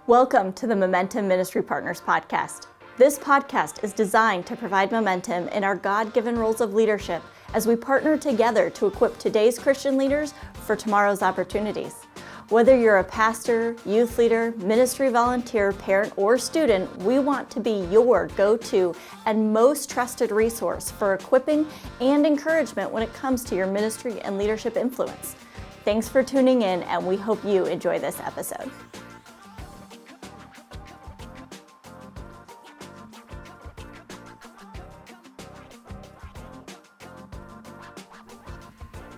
Welcome to the Momentum Ministry Partners podcast. This podcast is designed to provide momentum in our God-given roles of leadership as we partner together to equip today's Christian leaders for tomorrow's opportunities. Whether you're a pastor, youth leader, ministry volunteer, parent, or student, we want to be your go-to and most trusted resource for equipping and encouragement when it comes to your ministry and leadership influence. Thanks for tuning in, and we hope you enjoy this episode.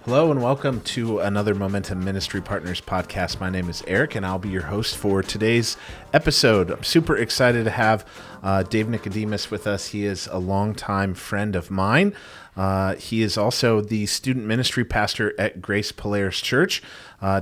Hello and welcome to another Momentum Ministry Partners podcast. My name is Eric and I'll be your host for today's episode. I'm super excited to have Dave Nicodemus with us. He is a longtime friend of mine. He is also the student ministry pastor at Grace Polaris Church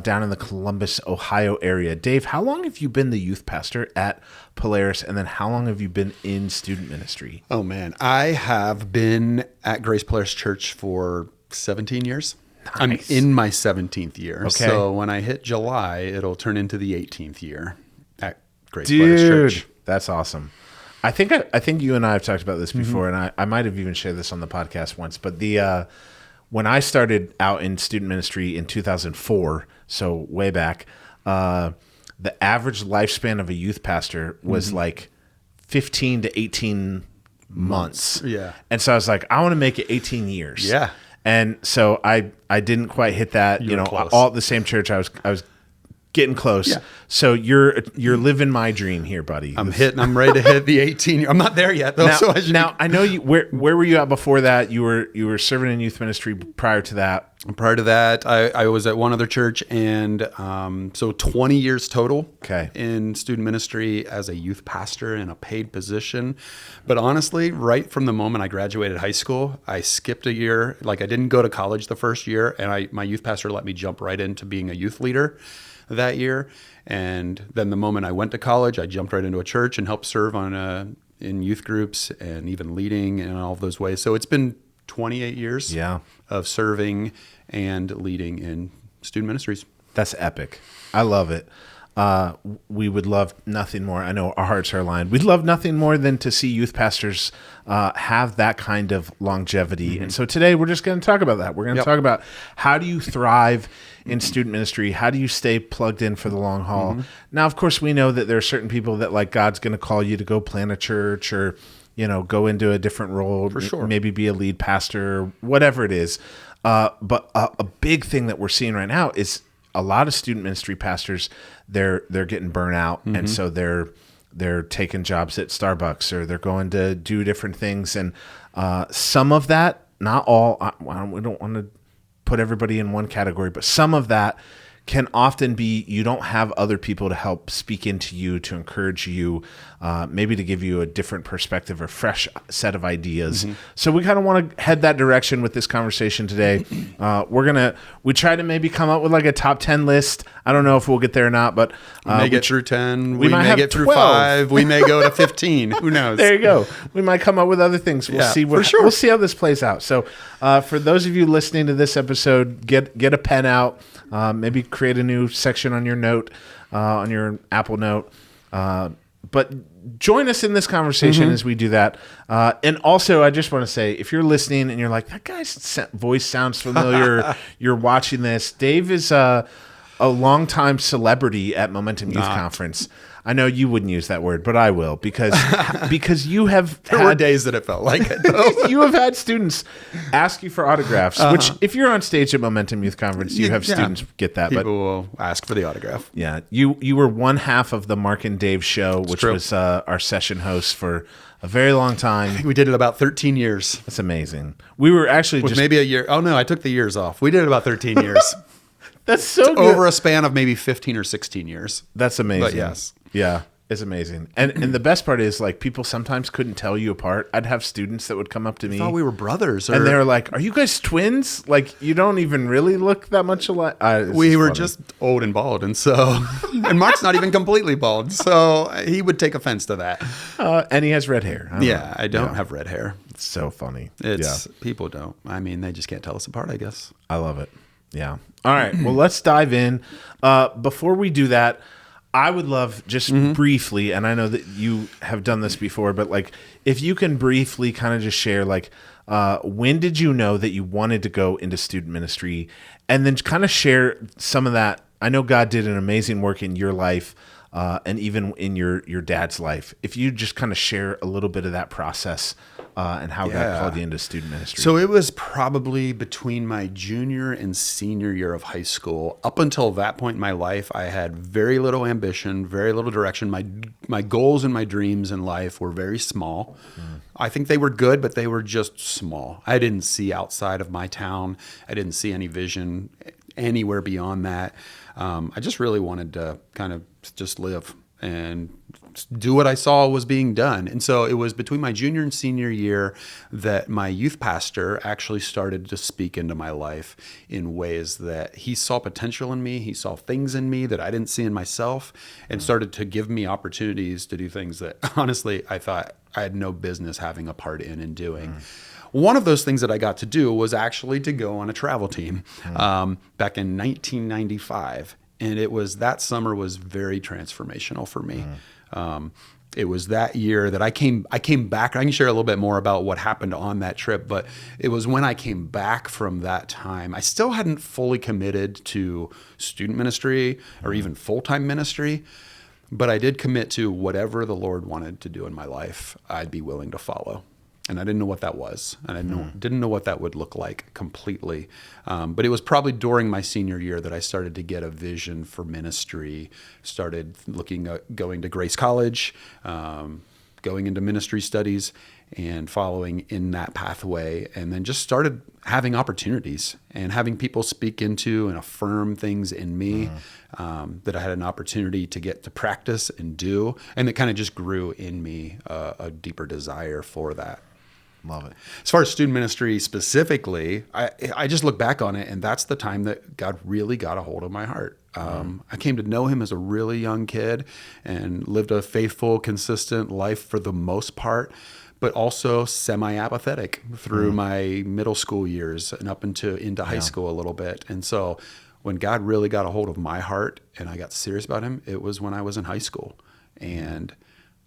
down in the Columbus, Ohio area. Dave, how long have you been the youth pastor at Polaris, and then how long have you been in student ministry? Oh man, I have been at Grace Polaris Church for 17 years. Nice. I'm in my 17th year. Okay. So when I hit July, it'll turn into the 18th year at Grace Polaris Church. That's awesome. I think you and I have talked about this before, and I might have even shared this on the podcast once. But when I started out in student ministry in 2004, so way back, the average lifespan of a youth pastor was like 15 to 18 months. Yeah. And so I was like, I want to make it 18 years. Yeah. And so I didn't quite hit that, close. All at the same church. I was getting close. Yeah. So you're living my dream here, buddy. I'm ready to hit the 18. I'm not there yet though. Now I know you. Where were you at before that? You were serving in youth ministry prior to that. Prior to that, I was at one other church, and so 20 years total in student ministry as a youth pastor in a paid position. But honestly, right from the moment I graduated high school, I skipped a year. Like I didn't go to college the first year, and my youth pastor let me jump right into being a youth leader that year. And then the moment I went to college, I jumped right into a church and helped serve in youth groups and even leading in all of those ways. So it's been 28 years of serving and leading in student ministries. That's epic. I love it. We would love nothing more. I know our hearts are aligned. We'd love nothing more than to see youth pastors have that kind of longevity. Mm-hmm. And so today we're just going to talk about that. We're going to talk about how do you thrive in student ministry? How do you stay plugged in for the long haul? Mm-hmm. Now, of course, we know that there are certain people that like God's going to call you to go plant a church or go into a different role, for sure. Maybe be a lead pastor, or whatever it is. But a big thing that we're seeing right now is a lot of student ministry pastors, they're getting burnt out. Mm-hmm. And so they're taking jobs at Starbucks, or they're going to do different things. And some of that, not all, we don't want to put everybody in one category, but some of that can often be you don't have other people to help speak into you, to encourage you, maybe to give you a different perspective or fresh set of ideas. Mm-hmm. So we kind of want to head that direction with this conversation today. We try to maybe come up with like a top 10 list. I don't know if we'll get there or not, but we may get through 10. We may get through 5. We may go to 15. Who knows? There you go. We might come up with other things. We'll see. For sure. We'll see how this plays out. So for those of you listening to this episode, get a pen out. Maybe create a new section on your note, on your Apple Note. But join us in this conversation as we do that. And also, I just want to say, if you're listening and you're like, that guy's voice sounds familiar, you're watching this, Dave is a longtime celebrity at Momentum Youth Conference. I know you wouldn't use that word, but I will, because you have there were days that it felt like it, though. You have had students ask you for autographs, which if you're on stage at Momentum Youth Conference, you have students get that. People will ask for the autograph. Yeah. You were one half of the Mark and Dave show, which was our session host for a very long time. I think we did it about 13 years. That's amazing. We were actually just maybe a year. Oh, no, I took the years off. We did it about 13 years. That's so good. Over a span of maybe 15 or 16 years. That's amazing. But yes. Yeah, it's amazing. And the best part is, like, people sometimes couldn't tell you apart. I'd have students that would come up to me. I thought we were brothers. And they were like, are you guys twins? Like, you don't even really look that much alike. We were just old and bald. And so, and Mark's not even completely bald. So he would take offense to that. And he has red hair. I don't have red hair. It's so funny. People don't. I mean, they just can't tell us apart, I guess. I love it. Yeah. All right. Well, let's dive in. Before we do that, I would love just briefly, and I know that you have done this before, but like if you can briefly kind of just share like when did you know that you wanted to go into student ministry, and then kind of share some of that. I know God did an amazing work in your life and even in your dad's life. If you just kind of share a little bit of that process and how God called you into student ministry. So it was probably between my junior and senior year of high school. Up until that point in my life, I had very little ambition, very little direction. My goals and my dreams in life were very small. I think they were good, but they were just small. I didn't see outside of my town. I didn't see any vision anywhere beyond that. I just really wanted to kind of just live and do what I saw was being done. And so it was between my junior and senior year that my youth pastor actually started to speak into my life in ways that he saw potential in me. He saw things in me that I didn't see in myself, and started to give me opportunities to do things that honestly I thought I had no business having a part in and doing. One of those things that I got to do was actually to go on a travel team back in 1995. And that summer was very transformational for me. It was that year that I came back. I can share a little bit more about what happened on that trip, but it was when I came back from that time. I still hadn't fully committed to student ministry or even full-time ministry, but I did commit to whatever the Lord wanted to do in my life, I'd be willing to follow. And I didn't know what that was. And I didn't know what that would look like completely. But it was probably during my senior year that I started to get a vision for ministry, started looking at going to Grace College, going into ministry studies and following in that pathway. And then just started having opportunities and having people speak into and affirm things in me that I had an opportunity to get to practice and do. And it kind of just grew in me a deeper desire for that. Love it. As far as student ministry specifically, I just look back on it, and that's the time that God really got a hold of my heart. I came to know him as a really young kid and lived a faithful, consistent life for the most part, but also semi-apathetic through my middle school years and up into high school a little bit. And so when God really got a hold of my heart and I got serious about him, it was when I was in high school. And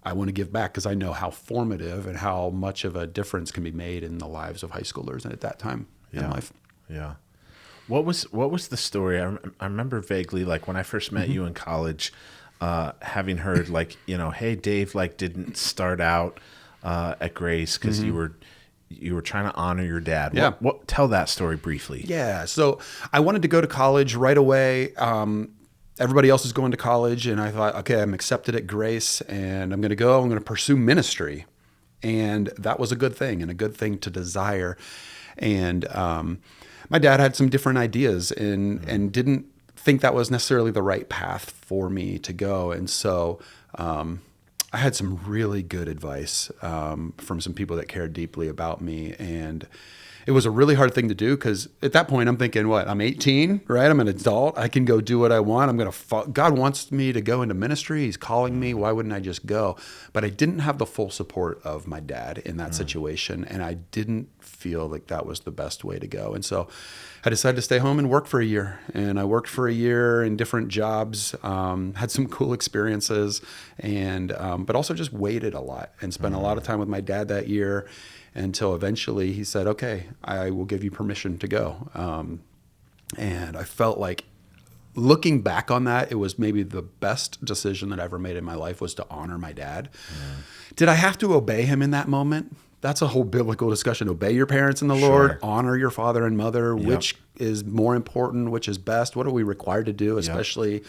I want to give back because I know how formative and how much of a difference can be made in the lives of high schoolers and at that time in life. Yeah. What was the story? I remember vaguely, like when I first met you in college, having heard like, hey, Dave like didn't start out at Grace because you were trying to honor your dad. Yeah. Tell that story briefly. Yeah. So I wanted to go to college right away. Everybody else is going to college, and I thought, okay, I'm accepted at Grace, and I'm going to pursue ministry. And that was a good thing and a good thing to desire. And my dad had some different ideas and didn't think that was necessarily the right path for me to go. And so I had some really good advice from some people that cared deeply about me. And it was a really hard thing to do because at that point I'm thinking, I'm 18, right? I'm an adult. I can go do what I want. God wants me to go into ministry. He's calling me. Why wouldn't I just go? But I didn't have the full support of my dad in that situation. And I didn't feel like that was the best way to go. And so I decided to stay home and work for a year. And I worked for a year in different jobs, had some cool experiences, and but also just waited a lot and spent a lot of time with my dad that year, until eventually he said, okay, I will give you permission to go. And I felt like, looking back on that, it was maybe the best decision that I ever made in my life was to honor my dad. Did I have to obey him in that moment? That's a whole biblical discussion. Obey your parents in the Lord, honor your father and mother, which is more important, which is best. What are we required to do, especially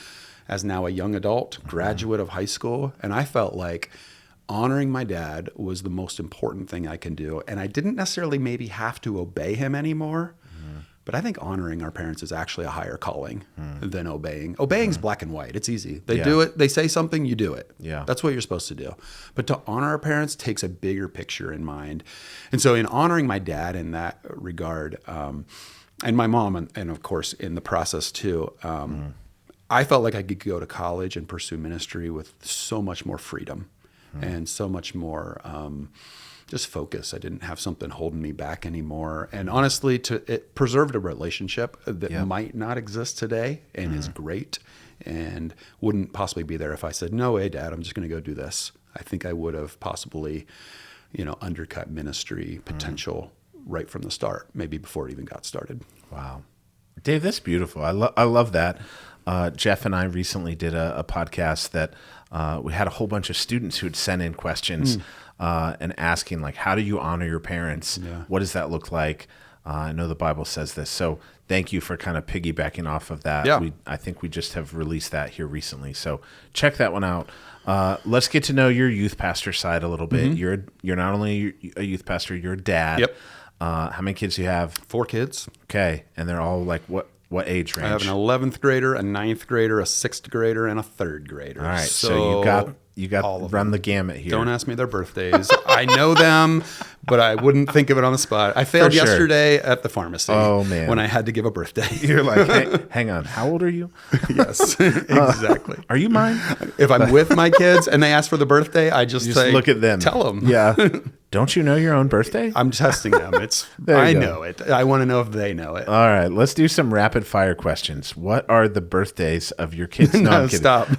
as now a young adult, graduate of high school? And I felt like honoring my dad was the most important thing I can do. And I didn't necessarily maybe have to obey him anymore, but I think honoring our parents is actually a higher calling than obeying. Obeying's black and white. It's easy. They do it. They say something, you do it. Yeah. That's what you're supposed to do. But to honor our parents takes a bigger picture in mind. And so in honoring my dad in that regard, and my mom, and of course in the process too, I felt like I could go to college and pursue ministry with so much more freedom. And so much more just focus. I didn't have something holding me back anymore. And honestly, it preserved a relationship that might not exist today and is great and wouldn't possibly be there if I said, no way, Dad, I'm just going to go do this. I think I would have possibly, undercut ministry potential right from the start, maybe before it even got started. Wow. Dave, that's beautiful. I love that. Jeff and I recently did a podcast that we had a whole bunch of students who had sent in questions and asking, like, how do you honor your parents? Yeah. What does that look like? I know the Bible says this. So thank you for kind of piggybacking off of that. Yeah. I think we just have released that here recently. So check that one out. Let's get to know your youth pastor side a little bit. You're not only a youth pastor, you're a dad. Yep. How many kids do you have? 4 kids. Okay. And they're all like what age range? I have an 11th grader, a 9th grader, a 6th grader, and a 3rd grader. All right. So you got run the gamut here. Don't ask me their birthdays. I know them, but I wouldn't think of it on the spot. I failed yesterday at the pharmacy. Oh, man. When I had to give a birthday. You're like, hang on. How old are you? Yes, exactly. Are you mine? If I'm with my kids and they ask for the birthday, I just say, look at them. Tell them. Yeah. Don't you know your own birthday? I'm testing them. I know it. I want to know if they know it. All right. Let's do some rapid fire questions. What are the birthdays of your kids? No, I'm kidding. Stop.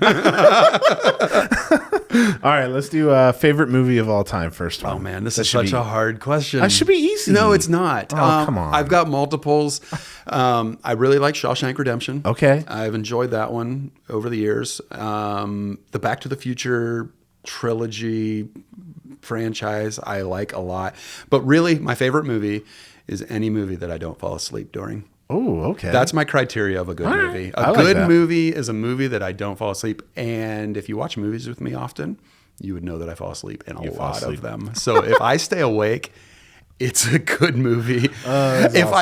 All right. Let's do a favorite movie of all time first. Oh, man. This is such a hard question. That should be easy. No, it's not. Oh, come on. I've got multiples. I really like Shawshank Redemption. Okay. I've enjoyed that one over the years. The Back to the Future trilogy franchise I like a lot. But really, my favorite movie is any movie that I don't fall asleep during. Oh, okay. That's my criteria of a good movie. A good movie is a movie that I don't fall asleep. And if you watch movies with me often, you would know that I fall asleep in a lot of them. So if I stay awake, it's a good movie. If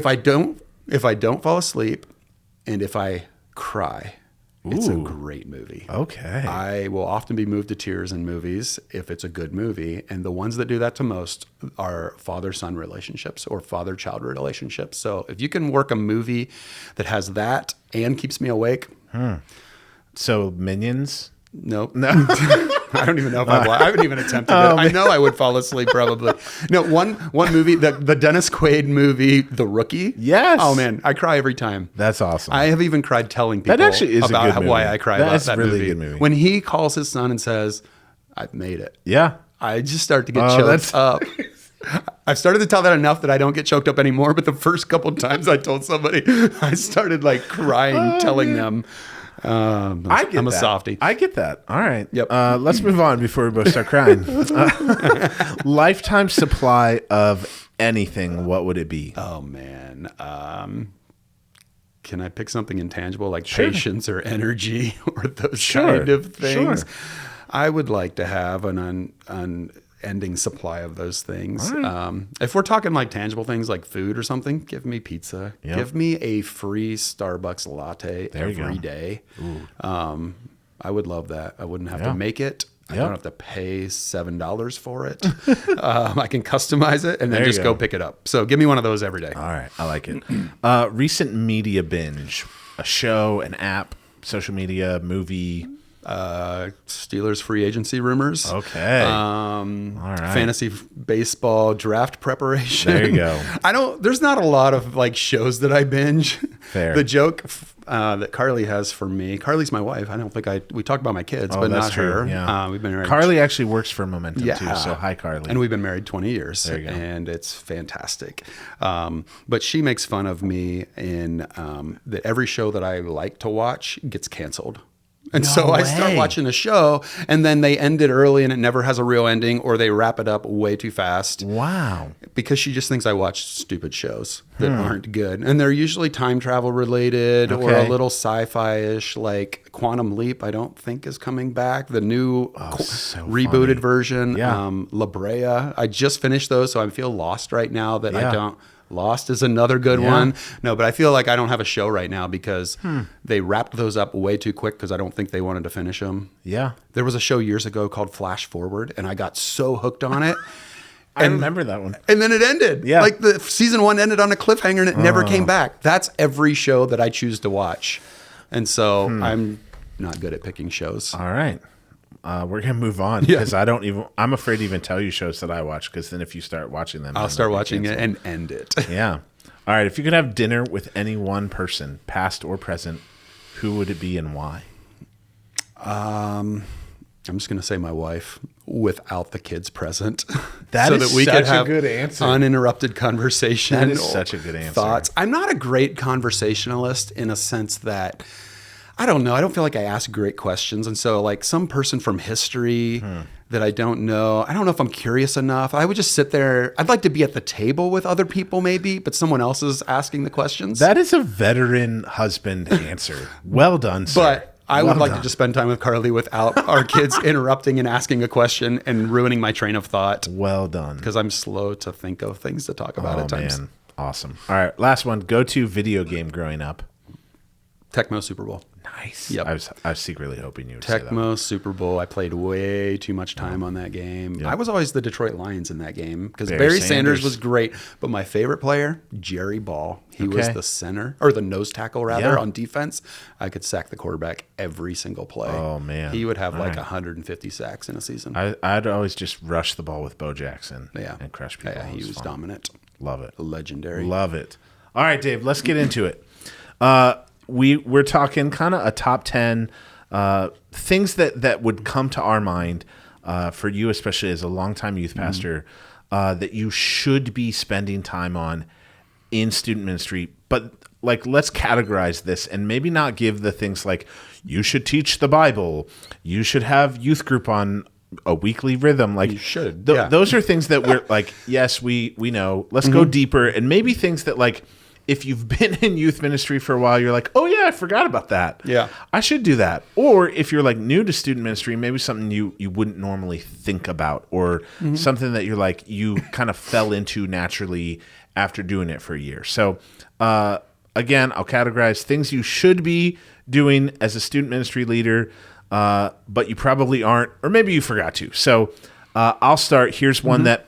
I don't fall asleep and if I cry, it's a great movie. Okay. I will often be moved to tears in movies if it's a good movie. And the ones that do that to most are father-son relationships or father-child relationships. So if you can work a movie that has that and keeps me awake. So Minions? Nope. No. I don't even know if I haven't even attempted it. I know I would fall asleep probably. No, one movie, the Dennis Quaid movie, The Rookie. Yes. Oh man, I cry every time. That's awesome. I have even cried telling people that actually is about a good movie. Why I cry about that really movie. A good movie. When he calls his son and says, "I've made it." Yeah. I just start to get choked up. I've started to tell that enough that I don't get choked up anymore. But the first couple of times I told somebody, I started like crying, telling them. I'm a softie. I get that. All right. Yep. Let's move on before we both start crying. Lifetime supply of anything, what would it be? Oh, man. Can I pick something intangible like patience or energy or those kind of things? Sure. I would like to have an unending supply of those things. Right. If we're talking like tangible things like food or something, give me pizza. Yep. Give me a free Starbucks latte every day. I would love that. I wouldn't have to make it. I don't have to pay $7 for it. I can customize it and then just go pick it up. So give me one of those every day. All right. I like it. Recent media binge, a show, an app, social media, movie. Steelers free agency rumors. Okay. All right. Fantasy baseball draft preparation. There you go. There's not a lot of like shows that I binge. Fair. The joke that Carly has for me, Carly's my wife. I don't think we talked about my kids, but not her. Yeah. We've been married. Carly actually works for Momentum too. So hi, Carly. And we've been married 20 years. There you go. And it's fantastic. But she makes fun of me in that every show that I like to watch gets canceled. And so I start watching a show and then they end it early and it never has a real ending, or they wrap it up way too fast. Wow. Because she just thinks I watch stupid shows that aren't good. And they're usually time travel related or a little sci-fi-ish, like Quantum Leap, I don't think is coming back. The new rebooted version, La Brea. I just finished those, so I feel lost right now that I don't. Lost is another good one. No, but I feel like I don't have a show right now because they wrapped those up way too quick because I don't think they wanted to finish them. Yeah. There was a show years ago called Flash Forward, and I got so hooked on it. I remember that one. And then it ended. Yeah. Like the season 1 ended on a cliffhanger and it never came back. That's every show that I choose to watch. And so I'm not good at picking shows. All right. We're going to move on because I'm afraid to even tell you shows that I watch because then if you start watching them, I'll start watching it and end it. Yeah. All right. If you could have dinner with any one person, past or present, who would it be and why? I'm just going to say my wife without the kids present. That so is that we such could have a good answer. Uninterrupted conversation. That is such a good answer. Thoughts. I'm not a great conversationalist in a sense that, I don't know. I don't feel like I ask great questions. And so like some person from history that I don't know if I'm curious enough. I would just sit there. I'd like to be at the table with other people maybe, but someone else is asking the questions. That is a veteran husband answer. Well done, sir. But I would like to just spend time with Carly without our kids interrupting and asking a question and ruining my train of thought. Well done. Because I'm slow to think of things to talk about at times. Man. Awesome. All right. Last one. Go-to video game growing up. Tecmo Super Bowl. Nice. Yep. I was secretly hoping you would say that. Tecmo Super Bowl. I played way too much time on that game. Yep. I was always the Detroit Lions in that game because Barry Barry Sanders Sanders was great. But my favorite player, Jerry Ball. He was the center, or the nose tackle rather, on defense. I could sack the quarterback every single play. Oh, man. He would have 150 sacks in a season. I'd always just rush the ball with Bo Jackson and crush people. Yeah, he was dominant. Love it. Legendary. Love it. All right, Dave, let's get into it. We're talking kind of a top 10 things that would come to our mind for you, especially as a longtime youth pastor, that you should be spending time on in student ministry. But like, let's categorize this and maybe not give the things like you should teach the Bible, you should have youth group on a weekly rhythm. Like, you should. Those are things that we're like, yes, we know. Let's go deeper, and maybe things that like, if you've been in youth ministry for a while, you're like, oh yeah, I forgot about that. Yeah. I should do that. Or if you're like new to student ministry, maybe something you wouldn't normally think about, or something that you're like, you kind of fell into naturally after doing it for a year. So again, I'll categorize things you should be doing as a student ministry leader, but you probably aren't, or maybe you forgot to. So I'll start. Here's one that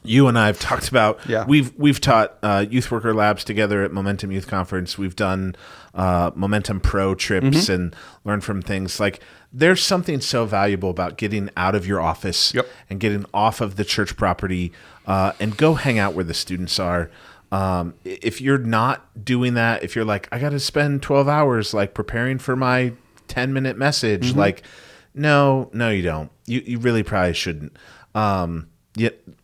you and I have talked about. Yeah. We've taught youth worker labs together at Momentum Youth Conference. We've done Momentum Pro trips and learned from things. Like, there's something so valuable about getting out of your office and getting off of the church property and go hang out where the students are. If you're not doing that, if you're like, I got to spend 12 hours like preparing for my 10-minute message, like, no, you don't. You really probably shouldn't.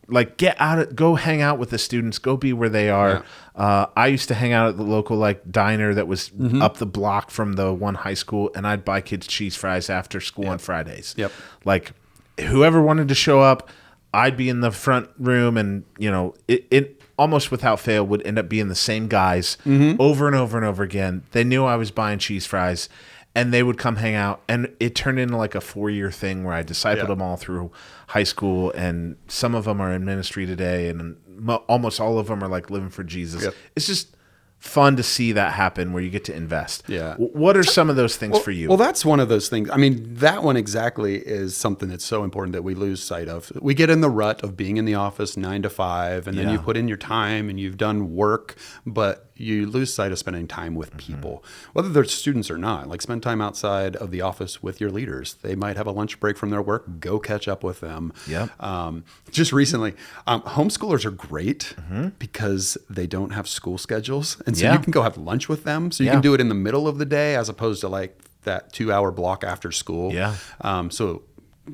Like, get out, go hang out with the students, go be where they are. I used to hang out at the local like diner that was up the block from the one high school, and I'd buy kids cheese fries after school on Fridays. Like, whoever wanted to show up, I'd be in the front room, and it almost without fail would end up being the same guys over and over and over again. They knew I was buying cheese fries, and they would come hang out, and it turned into like a 4-year thing where I discipled them all through high school, and some of them are in ministry today, and almost all of them are like living for Jesus. It's just fun to see that happen where you get to invest. What are some of those things for you? Well, that's one of those things. I mean, that one exactly is something that's so important that we lose sight of. We get in the rut of being in the office 9 to 5, and then you put in your time and you've done work, but you lose sight of spending time with people, whether they're students or not. Like, spend time outside of the office with your leaders. They might have a lunch break from their work. Go catch up with them. Just recently, homeschoolers are great because they don't have school schedules. And so you can go have lunch with them. So you can do it in the middle of the day as opposed to like that 2-hour block after school. So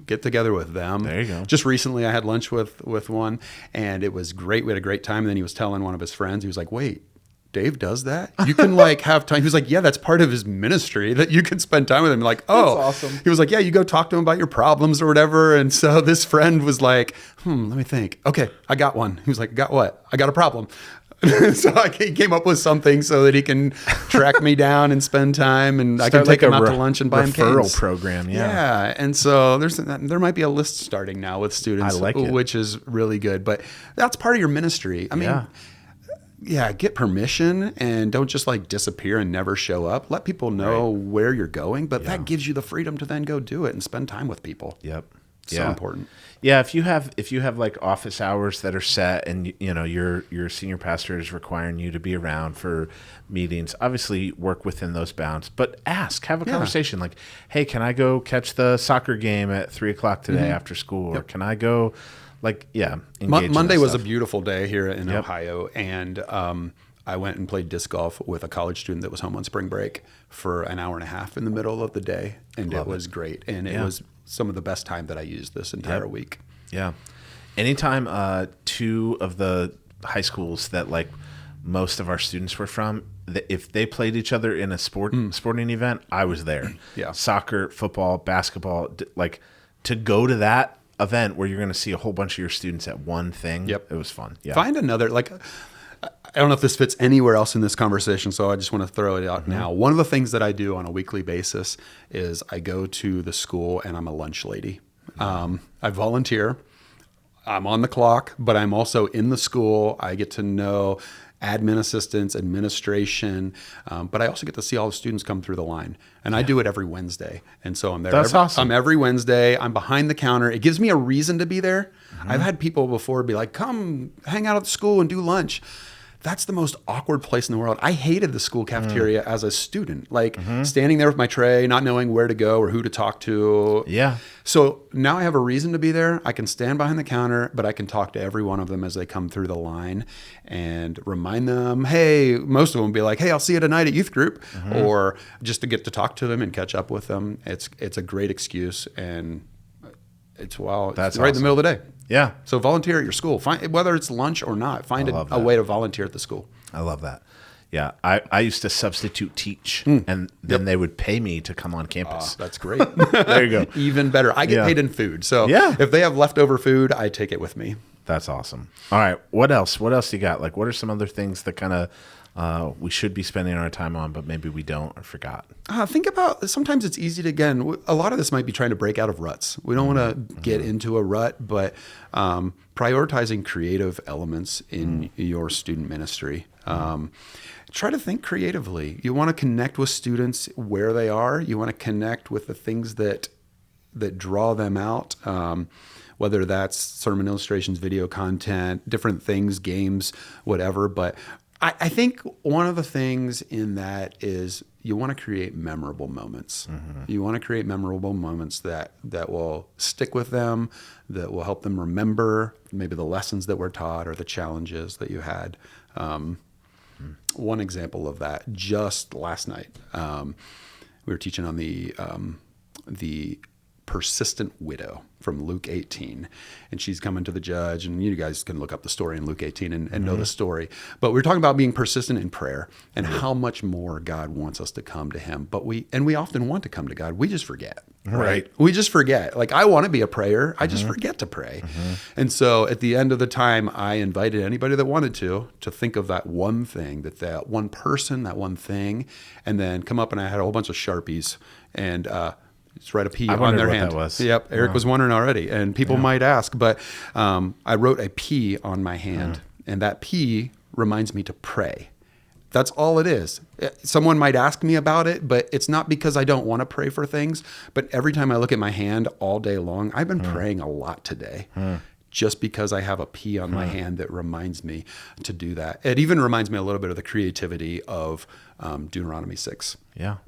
get together with them. There you go. Just recently I had lunch with one, and it was great. We had a great time. And then he was telling one of his friends, he was like, wait, Dave does that? You can like have time. He was like, yeah, that's part of his ministry, that you can spend time with him. Like, oh, that's awesome. He was like, yeah, you go talk to him about your problems or whatever. And so this friend was like, let me think. Okay, I got one. He was like, got what? I got a problem. So he came up with something so that he can track me down and spend time, and I can take him out to lunch and buy him referral cakes. Program. Yeah. And so there might be a list starting now with students, I like it. Which is really good. But that's part of your ministry. I mean, get permission, and don't just like disappear and never show up. Let people know where you're going, but that gives you the freedom to then go do it and spend time with people. So important. Yeah, if you have like office hours that are set, and your senior pastor is requiring you to be around for meetings, obviously work within those bounds. But have a conversation like, hey, can I go catch the soccer game at 3:00 today after school, or can I go? Like, engage Monday in was stuff. a beautiful day here in Ohio, and I went and played disc golf with a college student that was home on spring break for an hour and a half in the middle of the day. And it was great. And it was some of the best time that I used this entire week. Yeah. Anytime two of the high schools that like most of our students were from, if they played each other in a sporting event, I was there. Yeah. Soccer, football, basketball, like to go to that event where you're going to see a whole bunch of your students at one thing. Yep. It was fun. Yeah. Find another, like, I don't know if this fits anywhere else in this conversation, so I just want to throw it out now. One of the things that I do on a weekly basis is I go to the school and I'm a lunch lady. I volunteer. I'm on the clock, but I'm also in the school. I get to know admin assistants, administration, but I also get to see all the students come through the line. And I do it every Wednesday. And so I'm there. That's awesome. I'm every Wednesday. I'm behind the counter. It gives me a reason to be there. I've had people before be like, come hang out at the school and do lunch. That's the most awkward place in the world. I hated the school cafeteria as a student, like standing there with my tray, not knowing where to go or who to talk to. Yeah. So now I have a reason to be there. I can stand behind the counter, but I can talk to every one of them as they come through the line and remind them, hey, most of them be like, hey, I'll see you tonight at youth group, or just to get to talk to them and catch up with them. It's a great excuse, and it's That's right in the middle of the day. Yeah. So volunteer at your school. Find, whether it's lunch or not, find a way to volunteer at the school. I love that. Yeah. I used to substitute teach, and then they would pay me to come on campus. That's great. There you go. Even better. I get paid in food. So if they have leftover food, I take it with me. That's awesome. All right. What else? What else you got? Like, what are some other things that kind of we should be spending our time on, but maybe we don't or forgot? Think about, sometimes it's easy to, again, a lot of this might be trying to break out of ruts. We don't want to get into a rut, but prioritizing creative elements in your student ministry. Try to think creatively. You want to connect with students where they are. You want to connect with the things that draw them out. Whether that's sermon illustrations, video content, different things, games, whatever. But I think one of the things in that is you want to create memorable moments. You want to create memorable moments that will stick with them, that will help them remember maybe the lessons that were taught or the challenges that you had. One example of that, just last night, we were teaching on the persistent widow from Luke 18. And she's coming to the judge, and you guys can look up the story in Luke 18 and know the story. But we're talking about being persistent in prayer and how much more God wants us to come to him. But we often want to come to God. We just forget. Right? We just forget. Like, I want to be a prayer. I just forget to pray. And so at the end of the time, I invited anybody that wanted to think of that one thing, that one person, that one thing, and then come up, and I had a whole bunch of Sharpies and just write a P on their hand. That was. Yep, Eric was wondering already, and people might ask, but I wrote a P on my hand, and that P reminds me to pray. That's all it is. Someone might ask me about it, but it's not because I don't want to pray for things. But every time I look at my hand all day long, I've been praying a lot today. Just because I have a P on my hand that reminds me to do that. It even reminds me a little bit of the creativity of Deuteronomy 6. Yeah.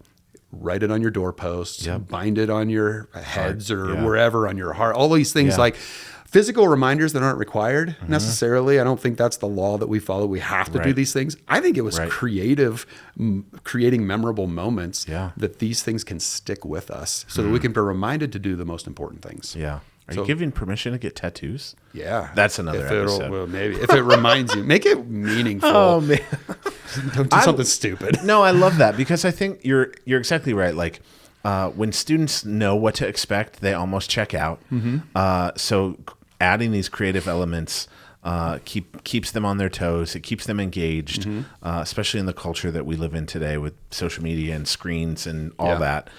Write it on your doorposts, bind it on your heads or wherever on your heart. All these things like physical reminders that aren't required necessarily. I don't think that's the law that we follow. We have to do these things. I think it was creative, creating memorable moments that these things can stick with us so that we can be reminded to do the most important things. Yeah. Are you giving permission to get tattoos? Yeah. That's another episode. Well, maybe. If it reminds you, make it meaningful. Oh, man. Don't do something stupid. No, I love that because I think you're exactly right. Like when students know what to expect, they almost check out. So adding these creative elements keeps them on their toes. It keeps them engaged, especially in the culture that we live in today with social media and screens and all that.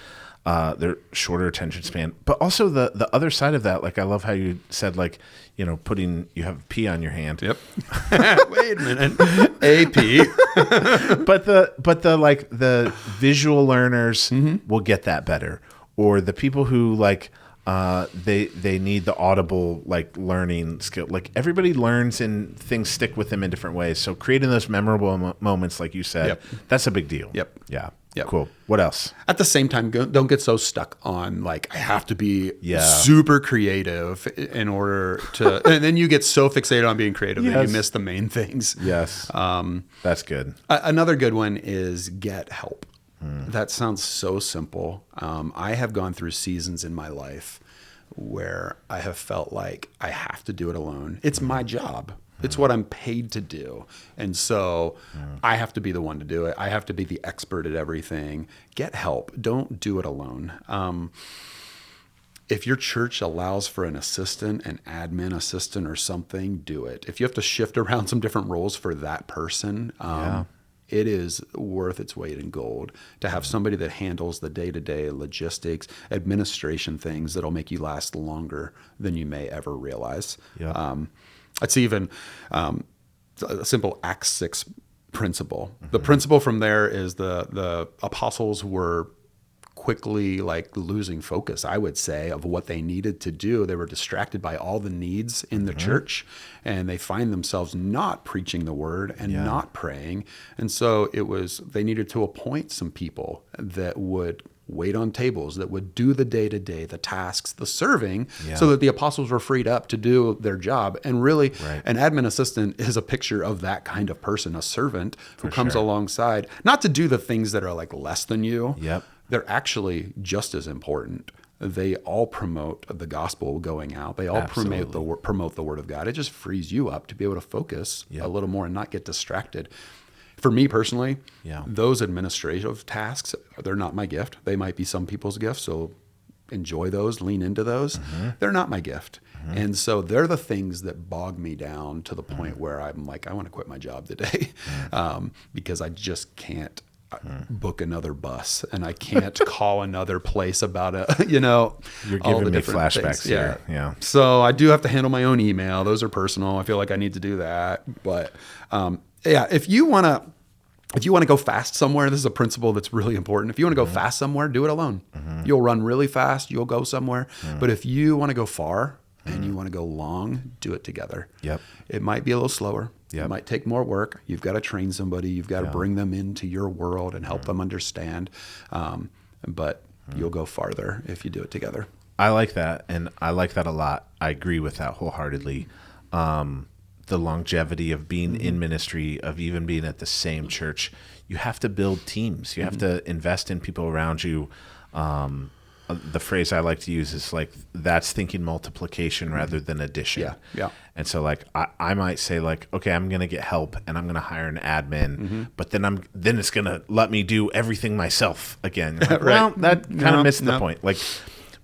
Their shorter attention span, but also the other side of that. Like, I love how you said, like, you know, you have a P on your hand. Yep. Wait a minute. AP. but the visual learners will get that better, or the people who like they need the audible like learning skill. Like, everybody learns and things stick with them in different ways. So creating those memorable moments, like you said, that's a big deal. Yep. Yeah. Yep. Cool. What else? At the same time, don't get so stuck on like, I have to be super creative in order to, and then you get so fixated on being creative that you miss the main things. Yes. That's good. Another good one is get help. That sounds so simple. I have gone through seasons in my life where I have felt like I have to do it alone. It's my job. It's what I'm paid to do. And so I have to be the one to do it. I have to be the expert at everything. Get help. Don't do it alone. If your church allows for an assistant, an admin assistant or something, do it. If you have to shift around some different roles for that person, it is worth its weight in gold to have somebody that handles the day-to-day logistics, administration things that'll make you last longer than you may ever realize. It's even a simple Acts 6 principle. The principle from there is the apostles were quickly like losing focus, I would say, of what they needed to do. They were distracted by all the needs in the church, and they find themselves not preaching the word and not praying. And so they needed to appoint some people that would wait on tables, that would do the day-to-day, the tasks, the serving, so that the apostles were freed up to do their job. And really, an admin assistant is a picture of that kind of person, a servant who comes alongside, not to do the things that are like less than you. They're actually just as important. They all promote the gospel going out. They all promote the word of God. It just frees you up to be able to focus a little more and not get distracted. For me personally, those administrative tasks, they're not my gift. They might be some people's gifts, so enjoy those, lean into those. They're not my gift. And so they're the things that bog me down to the point where I'm like, I want to quit my job today because I just can't book another bus and I can't call another place about you're all giving the me different flashbacks things. here. So I do have to handle my own email. Those are personal. I feel like I need to do that. But if you want to go fast somewhere, this is a principle that's really important. If you want to go fast somewhere, do it alone. You'll run really fast. You'll go somewhere. But if you want to go far and you want to go long, do it together. It might be a little slower. It might take more work. You've got to train somebody. You've got to bring them into your world and help them understand. But you'll go farther if you do it together. I like that. And I like that a lot. I agree with that wholeheartedly. The longevity of being in ministry, of even being at the same church, you have to build teams. You have to invest in people around you. The phrase I like to use is like, that's thinking multiplication rather than addition. And so like, I might say like, okay, I'm going to get help and I'm going to hire an admin, but then it's going to let me do everything myself again. Like, well, that kind of missed the point. Like,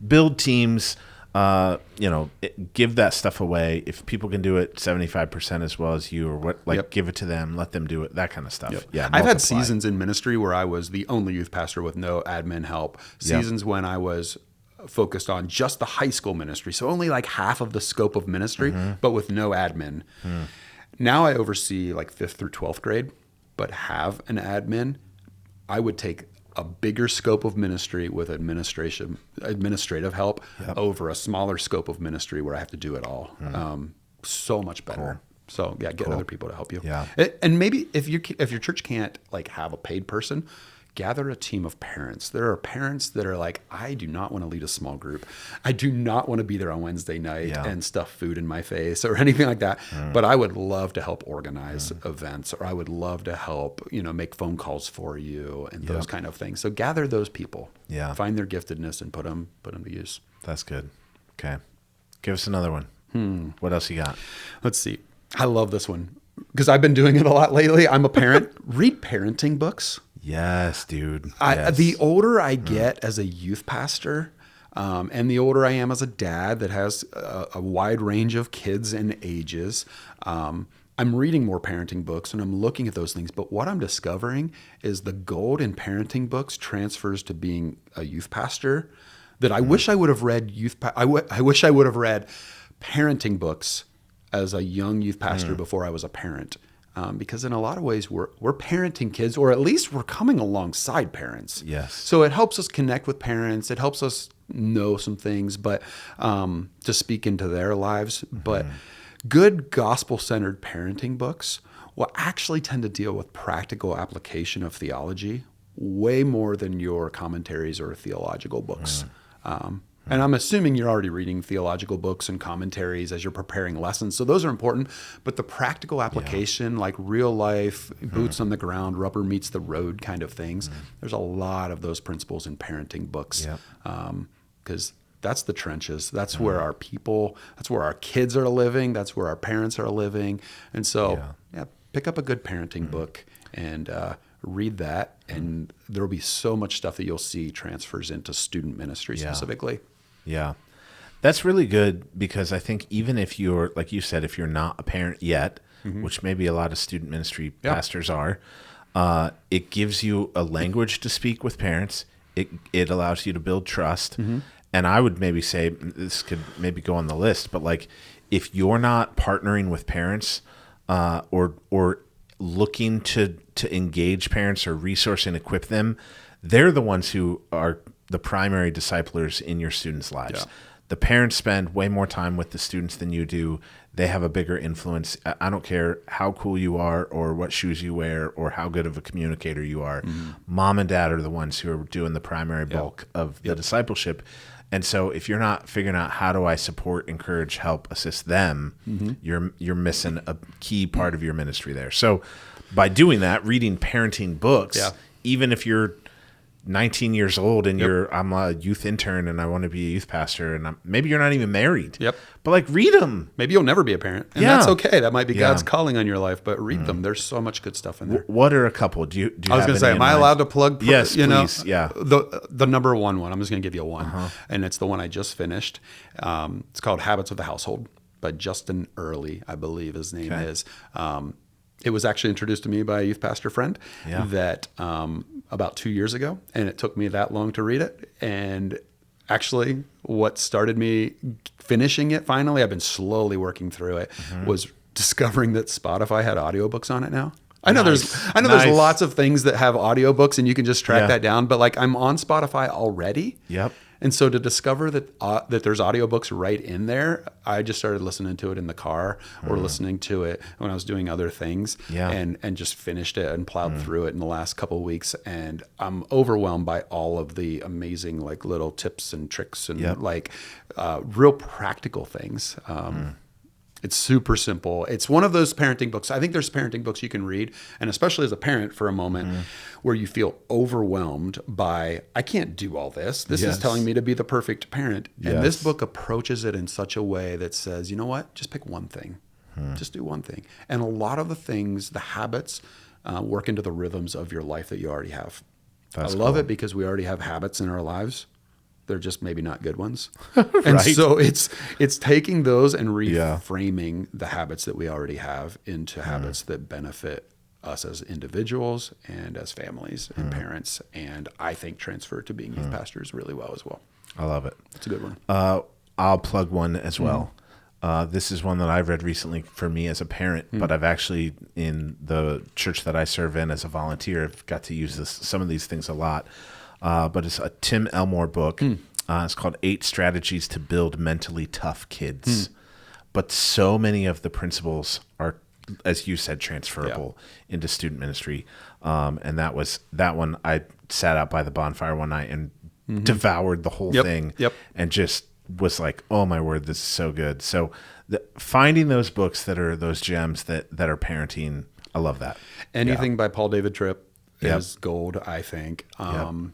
build teams, give that stuff away. If people can do it 75% as well as you, or give it to them, let them do it, that kind of stuff. I've had seasons in ministry where I was the only youth pastor with no admin help. Seasons when I was focused on just the high school ministry, so only like half of the scope of ministry, but with no admin. Now I oversee like 5th through 12th grade, but have an admin. I would take a bigger scope of ministry with administrative help over a smaller scope of ministry where I have to do it all. So much better. So get other people to help you. And maybe if your church can't like have a paid person, gather a team of parents. There are parents that are like, I do not want to lead a small group. I do not want to be there on Wednesday night and stuff food in my face or anything like that. But I would love to help organize events, or I would love to help, make phone calls for you and those kind of things. So gather those people, find their giftedness and put them to use. That's good. Okay. Give us another one. What else you got? Let's see. I love this one because I've been doing it a lot lately. I'm a parent. Read parenting books. Yes, dude. The older I get as a youth pastor, and the older I am as a dad that has a wide range of kids and ages, I'm reading more parenting books and I'm looking at those things. But what I'm discovering is the gold in parenting books transfers to being a youth pastor. That I wish I would have read I wish I would have read parenting books as a young youth pastor before I was a parent. Because in a lot of ways we're parenting kids, or at least we're coming alongside parents. Yes. So it helps us connect with parents. It helps us know some things, but to speak into their lives. But good gospel-centered parenting books will actually tend to deal with practical application of theology way more than your commentaries or theological books. And I'm assuming you're already reading theological books and commentaries as you're preparing lessons. So those are important. But the practical application, like real life, boots on the ground, rubber meets the road kind of things, there's a lot of those principles in parenting books. Because that's the trenches. That's where our people, that's where our kids are living. That's where our parents are living. And so, pick up a good parenting book and read that. And there will be so much stuff that you'll see transfers into student ministry specifically. Yeah. That's really good, because I think even if you're, like you said, if you're not a parent yet, which maybe a lot of student ministry pastors are, it gives you a language to speak with parents. It allows you to build trust. And I would maybe say, this could maybe go on the list, but like if you're not partnering with parents or looking to engage parents or resource and equip them, they're the ones who are the primary disciplers in your students' lives. The parents spend way more time with the students than you do. They have a bigger influence. I don't care how cool you are or what shoes you wear or how good of a communicator you are. Mom and dad are the ones who are doing the primary bulk of the discipleship. And so if you're not figuring out how do I support, encourage, help, assist them, you're missing a key part of your ministry there. So by doing that, reading parenting books, even if you're 19 years old and I'm a youth intern and I want to be a youth pastor, and maybe you're not even married. But like, read them. Maybe you'll never be a parent, and that's okay. That might be God's calling on your life, but read them. There's so much good stuff in there. What are a couple? Do you I was going to say, am I allowed to plug? Yes, please. The number one. I'm just going to give you one, and it's the one I just finished. It's called Habits of the Household by Justin Earley, I believe his name is. It was actually introduced to me by a youth pastor friend that about 2 years ago, and it took me that long to read it. And actually, what started me finishing it finally, I've been slowly working through it, was discovering that Spotify had audiobooks on it now. I know there's lots of things that have audiobooks and you can just track that down, but like I'm on Spotify already. And so to discover that that there's audiobooks right in there, I just started listening to it in the car or listening to it when I was doing other things and just finished it and plowed through it in the last couple of weeks. And I'm overwhelmed by all of the amazing like little tips and tricks and like real practical things. It's super simple. It's one of those parenting books. I think there's parenting books you can read, and especially as a parent for a moment, where you feel overwhelmed by, I can't do all this. This is telling me to be the perfect parent. And this book approaches it in such a way that says, you know what? Just pick one thing. Just do one thing. And a lot of the things, the habits, work into the rhythms of your life that you already have. I love it because we already have habits in our lives. They're just maybe not good ones. And so it's taking those and reframing the habits that we already have into habits that benefit us as individuals and as families and parents. And I think transfer to being youth pastors really well as well. I love it. It's a good one. I'll plug one as well. This is one that I've read recently for me as a parent, but I've actually, in the church that I serve in as a volunteer, I've got to use some of these things a lot. But it's a Tim Elmore book. It's called 8 Strategies to Build Mentally Tough Kids. But so many of the principles are, as you said, transferable into student ministry. And that one, I sat out by the bonfire one night and devoured the whole thing and just was like, oh my word, this is so good. So finding those books that are those gems that are parenting, I love that. Anything by Paul David Tripp is gold, I think.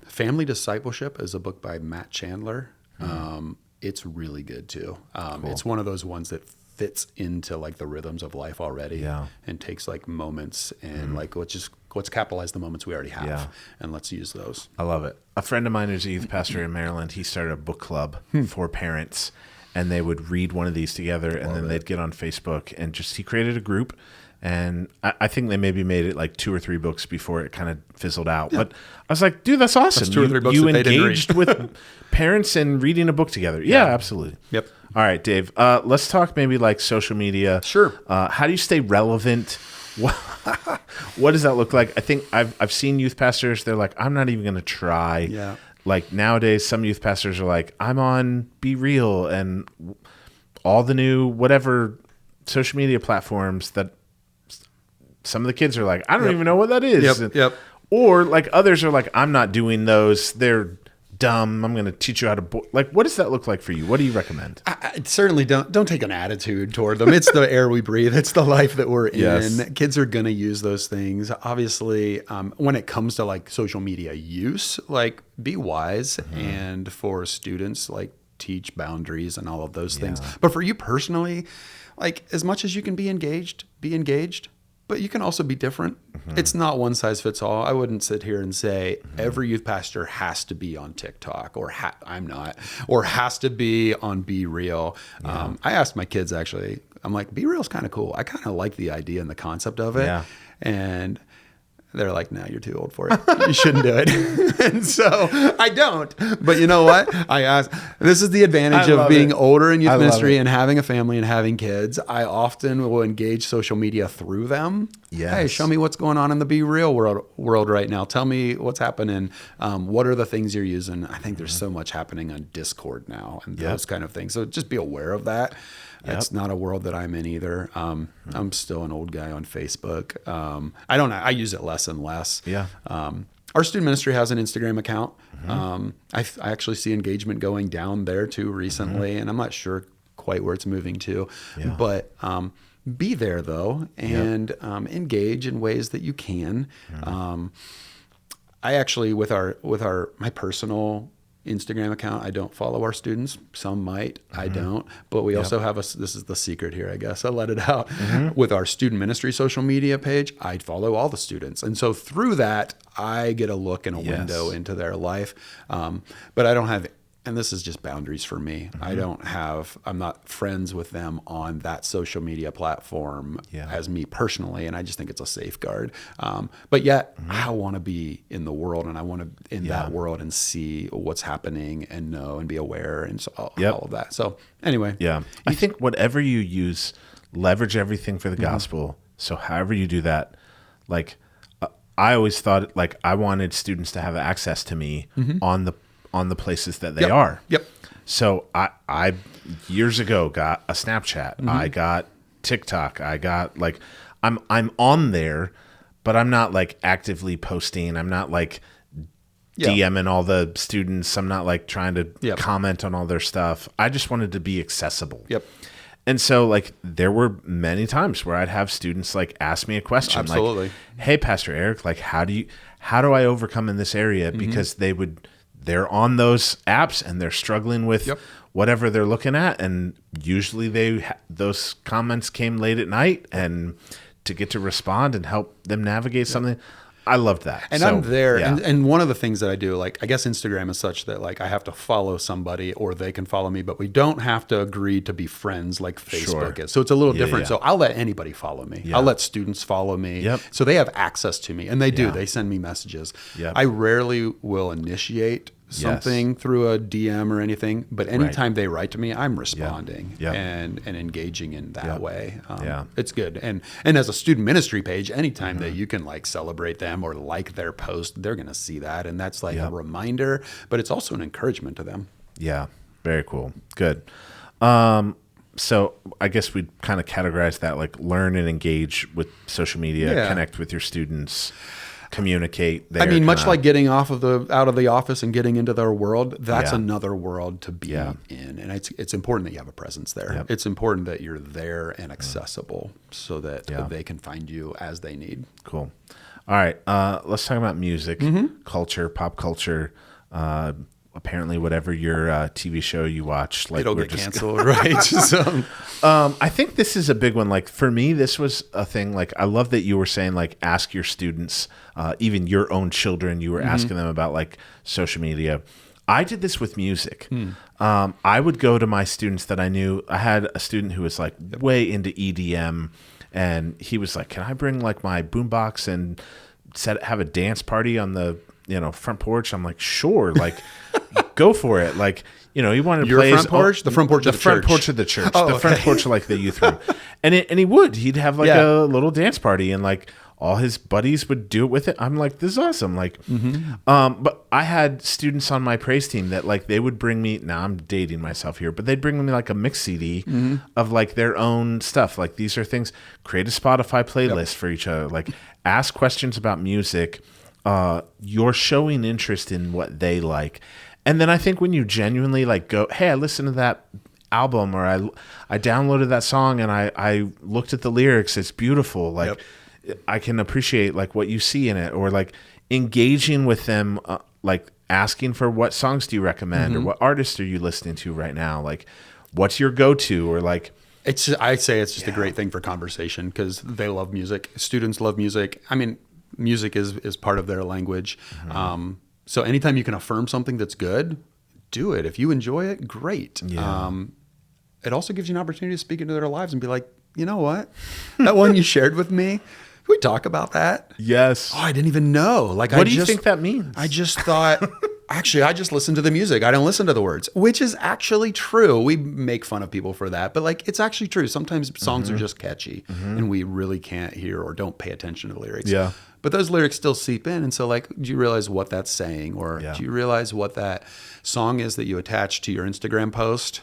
Family Discipleship is a book by Matt Chandler. It's really good too. It's one of those ones that fits into like the rhythms of life already and takes like moments and like let's capitalize the moments we already have and let's use those. I love it. A friend of mine who's a youth pastor in Maryland, he started a book club for parents, and they would read one of these together and then they'd get on Facebook and he created a group. And I think they maybe made it like 2 or 3 books before it kind of fizzled out. But I was like, dude, that's awesome. That's 2 or 3 books you that they didn't engaged with parents and reading a book together. Yeah, absolutely. Yep. All right, Dave, let's talk maybe like social media. Sure. How do you stay relevant? What does that look like? I think I've seen youth pastors. They're like, I'm not even going to try. Yeah. Like nowadays, some youth pastors are like, I'm on Be Real and all the new whatever social media platforms that some of the kids are like, I don't even know what that is. Or like others are like, I'm not doing those. They're dumb. I'm going to teach you how to like. What does that look like for you? What do you recommend? I certainly don't take an attitude toward them. It's the air we breathe. It's the life that we're in. Kids are going to use those things. Obviously, when it comes to like social media use, like be wise, and for students, like teach boundaries and all of those things. But for you personally, like as much as you can be engaged, but you can also be different. It's not one size fits all. I wouldn't sit here and say every youth pastor has to be on TikTok, or I'm not, or has to be on Be Real. I asked my kids, actually, I'm like, Be Real is kind of cool. I kind of like the idea and the concept of it. And they're like, no, you're too old for it. You shouldn't do it. And so I don't. But you know what? I asked. This is the advantage of being older in youth ministry and having a family and having kids. I often will engage social media through them. Hey, show me what's going on in the Be Real world right now. Tell me what's happening. What are the things you're using? I think there's so much happening on Discord now and those kind of things. So just be aware of that. It's not a world that I'm in either. I'm still an old guy on Facebook. I don't know. I use it less and less. Our student ministry has an Instagram account. I actually see engagement going down there too recently, and I'm not sure quite where it's moving to. But be there though, and engage in ways that you can. I actually, with my personal Instagram account, I don't follow our students. Some might, I don't. But we also have this is the secret here, I guess. I let it out. With our student ministry social media page, I follow all the students. And so through that, I get a look and a window into their life. But I don't have, and this is just boundaries for me. I'm not friends with them on that social media platform as me personally. And I just think it's a safeguard. But yet I want to be in the world, and I want to in that world and see what's happening and know and be aware and so all of that. So anyway. I think whatever you use, leverage everything for the gospel. So however you do that, like I always thought like I wanted students to have access to me on the places that they are. So I years ago got a Snapchat. I got TikTok. I got like I'm on there, but I'm not like actively posting. I'm not like DMing all the students. I'm not like trying to comment on all their stuff. I just wanted to be accessible. And so like there were many times where I'd have students like ask me a question like, hey, Pastor Eric, like how do I overcome in this area? Because they're on those apps and they're struggling with whatever they're looking at. And usually those comments came late at night, and to get to respond and help them navigate something. I loved that. And so, I'm there. And one of the things that I do, like, I guess Instagram is such that like I have to follow somebody or they can follow me, but we don't have to agree to be friends like Facebook is. So it's a little different. So I'll let anybody follow me. I'll let students follow me. So they have access to me, and they do. They send me messages. I rarely will initiate something through a DM or anything, but anytime they write to me, I'm responding and engaging in that way. It's good. And as a student ministry page, anytime that you can like celebrate them or like their post, they're going to see that. And that's like a reminder, but it's also an encouragement to them. Yeah. Very cool. Good. So I guess we'd kind of categorize that like learn and engage with social media, connect with your students, communicate. I mean, much like getting out of the office and getting into their world, that's another world to be in. And it's important that you have a presence there. It's important that you're there and accessible so that they can find you as they need. Cool. All right. Let's talk about music, culture, pop culture. Apparently whatever your TV show you watch, like it'll get canceled, right? So, I think this is a big one. Like for me, this was a thing. Like I love that you were saying like ask your students, even your own children. You were asking them about like social media. I did this with music. I would go to my students that I knew. I had a student who was like way into EDM, and he was like, "Can I bring like my boombox and have a dance party on the front porch?" I'm like, "Sure." Like. Go for it. Like, he wanted to play front porch? The front porch of the church. The front porch of the church. The front porch of like the youth room. And he'd have like a little dance party, and like all his buddies would do it with it. I'm like, this is awesome. Like, but I had students on my praise team that like, they would bring me, now I'm dating myself here, but they'd bring me like a mix CD of like their own stuff. Like these are things, create a Spotify playlist for each other, like ask questions about music. you're showing interest in what they like. And then I think when you genuinely like go, hey, I listened to that album, or I downloaded that song and I looked at the lyrics, it's beautiful. Like I can appreciate like what you see in it, or like engaging with them, like asking for what songs do you recommend, or what artists are you listening to right now? Like what's your go-to, or like, I'd say it's just a great thing for conversation, because they love music. Students love music. I mean, music is part of their language. So anytime you can affirm something that's good, do it. If you enjoy it, great. Yeah. It also gives you an opportunity to speak into their lives and be like, you know what? That one you shared with me, can we talk about that? Yes. Oh, I didn't even know. Like, what do you think that means? I just thought, actually, I just listened to the music. I don't listen to the words, which is actually true. We make fun of people for that, but like, it's actually true. Sometimes songs are just catchy and we really can't hear or don't pay attention to the lyrics. Yeah. But those lyrics still seep in. And so like, do you realize what that's saying? Or do you realize what that song is that you attach to your Instagram post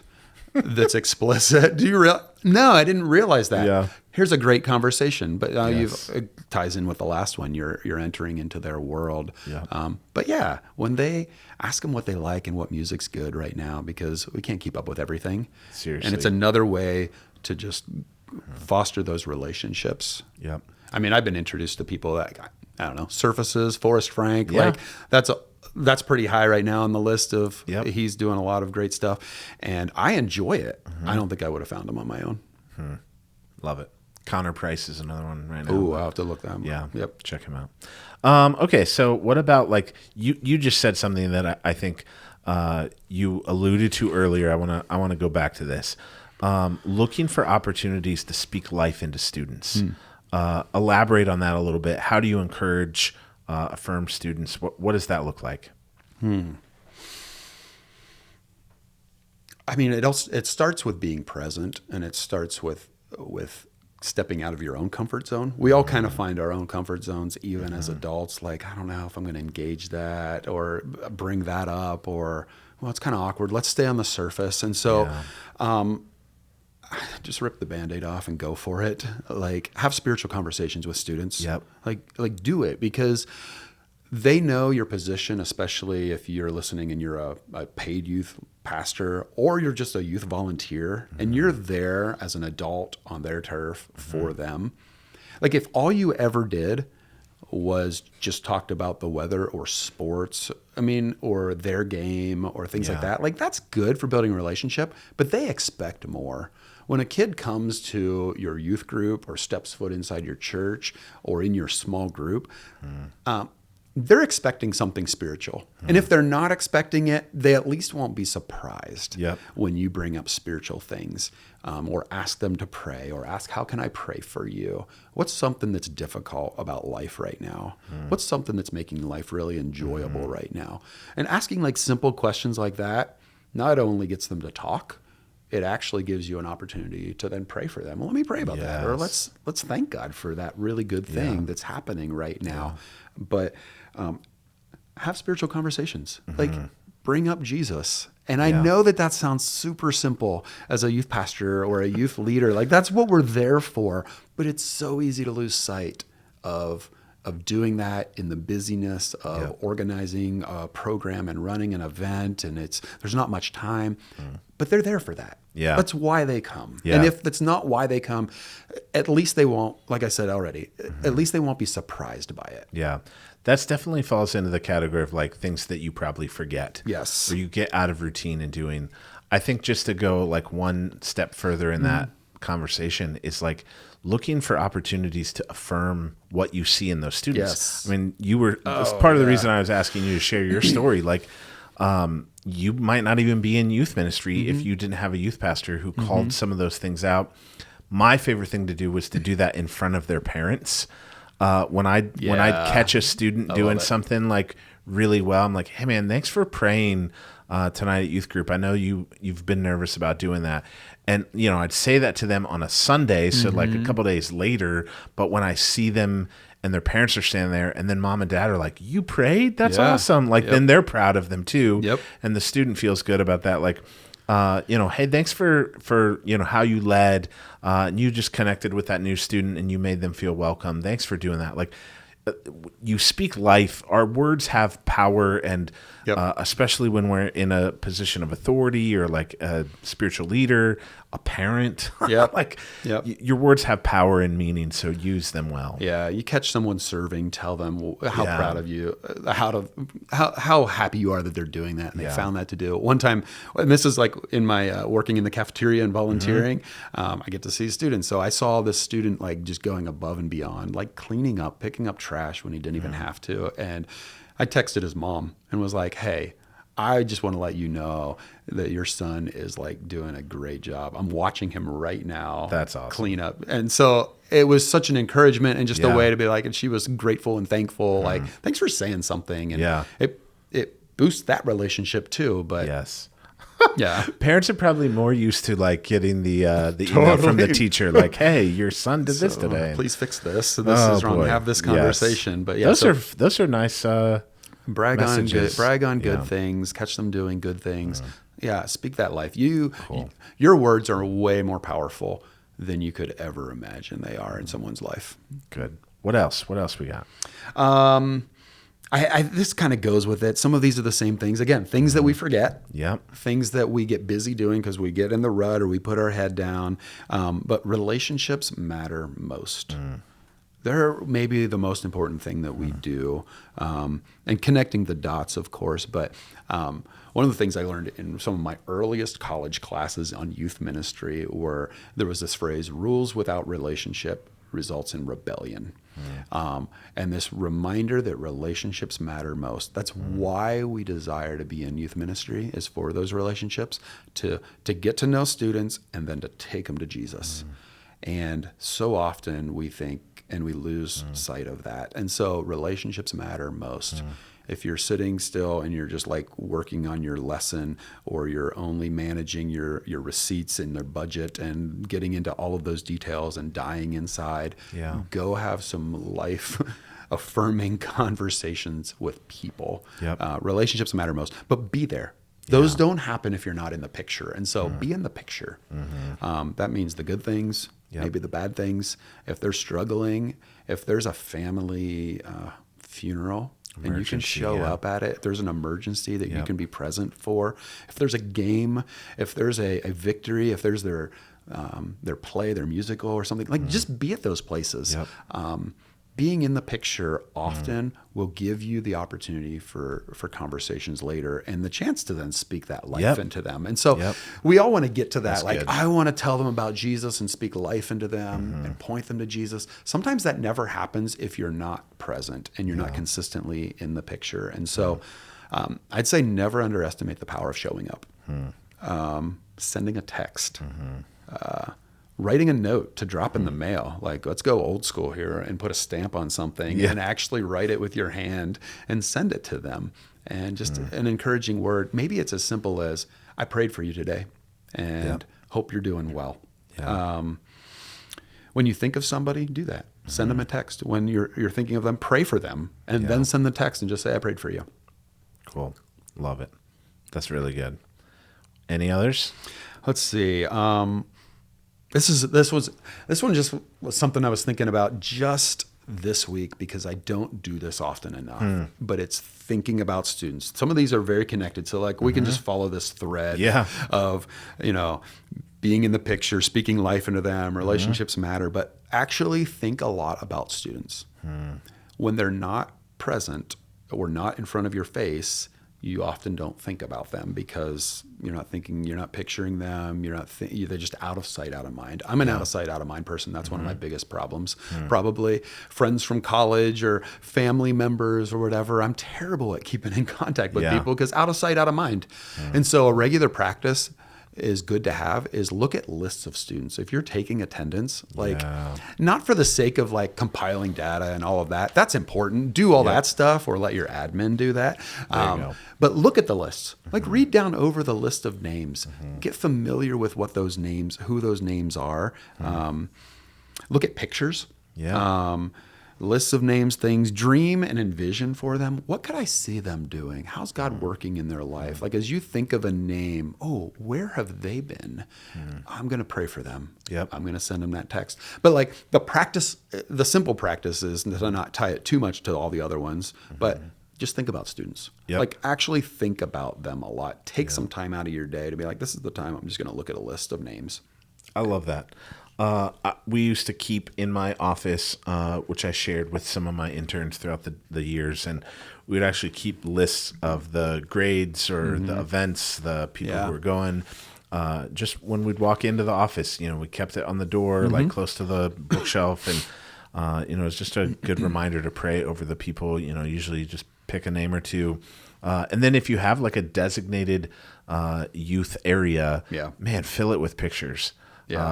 that's explicit? Do you No, I didn't realize that. Yeah. Here's a great conversation, but it ties in with the last one. You're entering into their world. Yeah. But yeah, when they ask them what they like and what music's good right now, because we can't keep up with everything. Seriously. And it's another way to just foster those relationships. Yep. I mean, I've been introduced to people that, I don't know, Surfaces, Forrest Frank, Yeah. like that's pretty high right now on the list of, Yep. he's doing a lot of great stuff and I enjoy it. I don't think I would have found him on my own. Love it. Connor Price is another one right now. Ooh, I'll have to look that up. Yeah. Yep. Check him out. Okay. So what about like, you just said something that I think, you alluded to earlier. I want to go back to this. Looking for opportunities to speak life into students. Elaborate on that a little bit. How do you encourage, affirm students? What does that look like? I mean, it starts with being present, and it starts with stepping out of your own comfort zone. We all kind of find our own comfort zones, even as adults. Like, I don't know if I'm going to engage that or bring that up, or, well, it's kind of awkward. Let's stay on the surface. And so, just rip the Band-Aid off and go for it. Like, have spiritual conversations with students. Yep. Like do it, because they know your position, especially if you're listening and you're a paid youth pastor, or you're just a youth volunteer and you're there as an adult on their turf for them. Like, if all you ever did was just talked about the weather or sports, or their game or things like that, like, that's good for building a relationship, but they expect more. When a kid comes to your youth group or steps foot inside your church or in your small group, they're expecting something spiritual. And if they're not expecting it, they at least won't be surprised when you bring up spiritual things, or ask them to pray, or ask, how can I pray for you? What's something that's difficult about life right now? What's something that's making life really enjoyable right now? And asking like simple questions like that not only gets them to talk, it actually gives you an opportunity to then pray for them. Well, let me pray about that. Or let's thank God for that really good thing that's happening right now. But have spiritual conversations. Like, bring up Jesus. And I know that sounds super simple as a youth pastor or a youth leader. Like, that's what we're there for. But it's so easy to lose sight of doing that in the busyness of organizing a program and running an event, and there's not much time, but they're there for that. Yeah. That's why they come. Yeah. And if that's not why they come, at least they won't, like I said already, at least they won't be surprised by it. Yeah. That's definitely falls into the category of like things that you probably forget. Yes. Or you get out of routine in doing. I think just to go like one step further in that conversation is like looking for opportunities to affirm what you see in those students. Yes. I mean, that's part of the reason I was asking you to share your story. Like, you might not even be in youth ministry if you didn't have a youth pastor who called some of those things out. My favorite thing to do was to do that in front of their parents. When I'd catch a student doing something like really well, I'm like, hey man, thanks for praying tonight at youth group. I know you've been nervous about doing that. And, I'd say that to them on a Sunday. So like a couple days later, but when I see them and their parents are standing there and then mom and dad are like, you prayed? That's awesome. Like then they're proud of them too. Yep. And the student feels good about that. Like, hey, thanks for how you led, and you just connected with that new student and you made them feel welcome. Thanks for doing that. Like, you speak life. Our words have power, and Yep. Especially when we're in a position of authority or like a spiritual leader, a parent. Yep. Like Yep. Your words have power and meaning, so use them well. Yeah, you catch someone serving, tell them how Yeah. proud of you, how happy you are that they're doing that, and they Yeah. found that to do. One time, and this is like in my working in the cafeteria and volunteering, I get to see students. So I saw this student like just going above and beyond, like cleaning up, picking up trash when he didn't even have to. And I texted his mom and was like, "Hey, I just want to let you know that your son is like doing a great job. I'm watching him right now. That's awesome. Clean up." And so it was such an encouragement and just Yeah. a way to be like, and she was grateful and thankful. Like, thanks for saying something. And Yeah. it boosts that relationship too. But Yes. yeah, Parents are probably more used to like getting the email from the Totally. teacher, like, "Hey, your son did this So, today. please fix this. This Oh, is wrong. boy. Have this Yes. conversation. But yeah, those are nice. brag messages. on good Yeah. things, catch them doing good things. Yeah, speak that life. Your words are way more powerful than you could ever imagine they are in someone's life. Good. What else? What else we got? This kind of goes with it. Some of these are the same things. Again, things that we forget. Yep. Things that we get busy doing because we get in the rut or we put our head down. But relationships matter most. They're maybe the most important thing that we do, and connecting the dots, of course. But one of the things I learned in some of my earliest college classes on youth ministry were there was this phrase, rules without relationship results in rebellion. And this reminder that relationships matter most. That's why we desire to be in youth ministry, is for those relationships, to get to know students and then to take them to Jesus. And so often we think and we lose sight of that. And so relationships matter most. If you're sitting still and you're just like working on your lesson, or you're only managing your receipts and their budget and getting into all of those details and dying inside, go have some life affirming conversations with people. Yep. Relationships matter most, but be there. Those don't happen if you're not in the picture. And so be in the picture. That means the good things, maybe the bad things. If they're struggling, if there's a family funeral, and you can show up at it. If there's an emergency that you can be present for. If there's a game, if there's a victory, if there's their play, their musical or something, like just be at those places. Being in the picture often will give you the opportunity for conversations later and the chance to then speak that life into them. And so we all want to get to that. That's like, good. I want to tell them about Jesus and speak life into them and point them to Jesus. Sometimes that never happens if you're not present and you're not consistently in the picture. And so I'd say never underestimate the power of showing up. Sending a text. Writing a note to drop in the mail. Like, let's go old school here and put a stamp on something and actually write it with your hand and send it to them. And just an encouraging word. Maybe it's as simple as, I prayed for you today and hope you're doing well. When you think of somebody, do that. Send them a text. When you're thinking of them, pray for them, and then send the text and just say, I prayed for you. Cool. Love it. That's really good. Any others? Let's see. This one just was something I was thinking about just this week, because I don't do this often enough, but it's thinking about students. Some of these are very connected. So like we can just follow this thread of, being in the picture, speaking life into them, relationships matter, but actually think a lot about students. When they're not present or not in front of your face, you often don't think about them because you're not thinking, you're not picturing them, they're just out of sight, out of mind. I'm an out of sight, out of mind person. That's one of my biggest problems. Probably friends from college or family members or whatever. I'm terrible at keeping in contact with people because out of sight, out of mind. And so a regular practice is good to have is look at lists of students. If you're taking attendance, not for the sake of like compiling data and all of that, that's important. Do all that stuff or let your admin do that. But look at the lists, like read down over the list of names, get familiar with who those names are. Look at pictures. lists of names, things, dream and envision for them. What could I see them doing? How's God working in their life? Like as you think of a name, where have they been? I'm going to pray for them. Yep. I'm going to send them that text. But like the simple practice is to not tie it too much to all the other ones, but just think about students. Yep. Like actually think about them a lot. Take some time out of your day to be like, this is the time I'm just going to look at a list of names. I love that. We used to keep in my office, which I shared with some of my interns throughout the years, and we would actually keep lists of the grades or the events, the people who were going. Just when we'd walk into the office, we kept it on the door, like close to the bookshelf, and it was just a good reminder to pray over the people. Usually just pick a name or two, and then if you have like a designated youth area, man, fill it with pictures.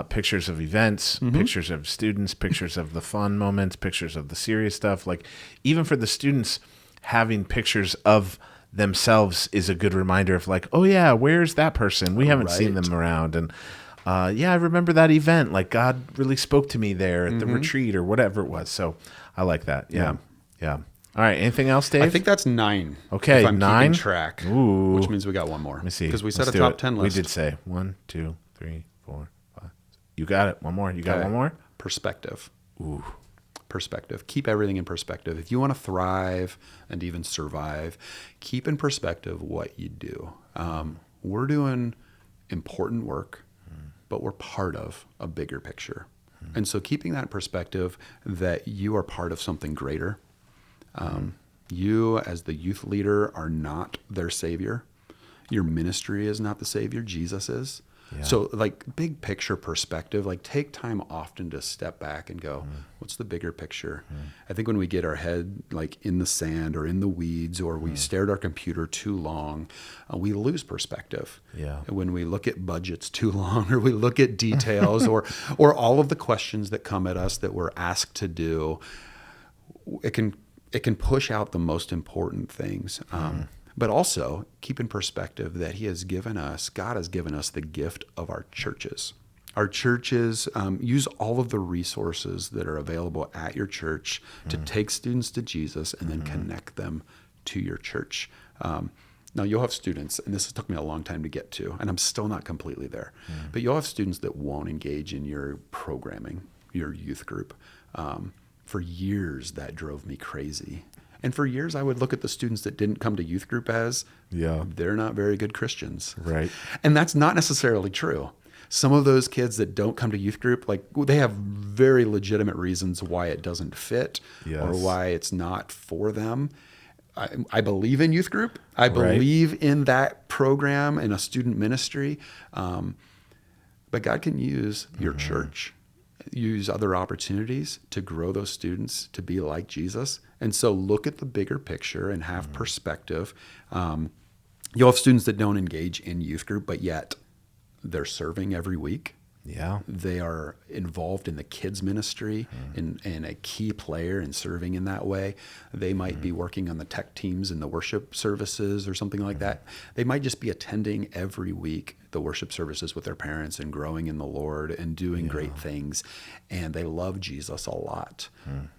Pictures of events, pictures of students, pictures of the fun moments, pictures of the serious stuff. Like even for the students, having pictures of themselves is a good reminder of like, oh yeah, where's that person? We haven't seen them around. And I remember that event. Like God really spoke to me there at the retreat or whatever it was. So I like that. Yeah. All right. Anything else, Dave? I think that's 9. Okay, if I'm 9. Keeping track. Ooh. Which means we got one more. Let me see. Because we said Let's a do top it. 10 list. We did say 1, 2, 3, 4, 5. You got it. One more. You got one more? Perspective. Ooh. Perspective. Keep everything in perspective. If you want to thrive and even survive, keep in perspective what you do. We're doing important work, but we're part of a bigger picture. And so keeping that in perspective that you are part of something greater. You as the youth leader are not their savior. Your ministry is not the savior. Jesus is. Yeah. So like big picture perspective, like take time often to step back and go, what's the bigger picture? I think when we get our head like in the sand or in the weeds or we stare at our computer too long, we lose perspective. Yeah. When we look at budgets too long or we look at details or all of the questions that come at us that we're asked to do, it can push out the most important things. But also keep in perspective that God has given us the gift of our churches. Our churches use all of the resources that are available at your church to take students to Jesus and then connect them to your church. Now you'll have students, and this took me a long time to get to, and I'm still not completely there, but you'll have students that won't engage in your programming, your youth group. For years, that drove me crazy. And for years, I would look at the students that didn't come to youth group as, they're not very good Christians. Right. And that's not necessarily true. Some of those kids that don't come to youth group, like they have very legitimate reasons why it doesn't fit or why it's not for them. I believe in youth group. I believe in that program and a student ministry. But God can use your church, use other opportunities to grow those students to be like Jesus. And so look at the bigger picture and have perspective. You'll have students that don't engage in youth group, but yet they're serving every week. Yeah. They are involved in the kids ministry and a key player in serving in that way. They might be working on the tech teams in the worship services or something like that. They might just be attending every week the worship services with their parents and growing in the Lord and doing great things. And they love Jesus a lot,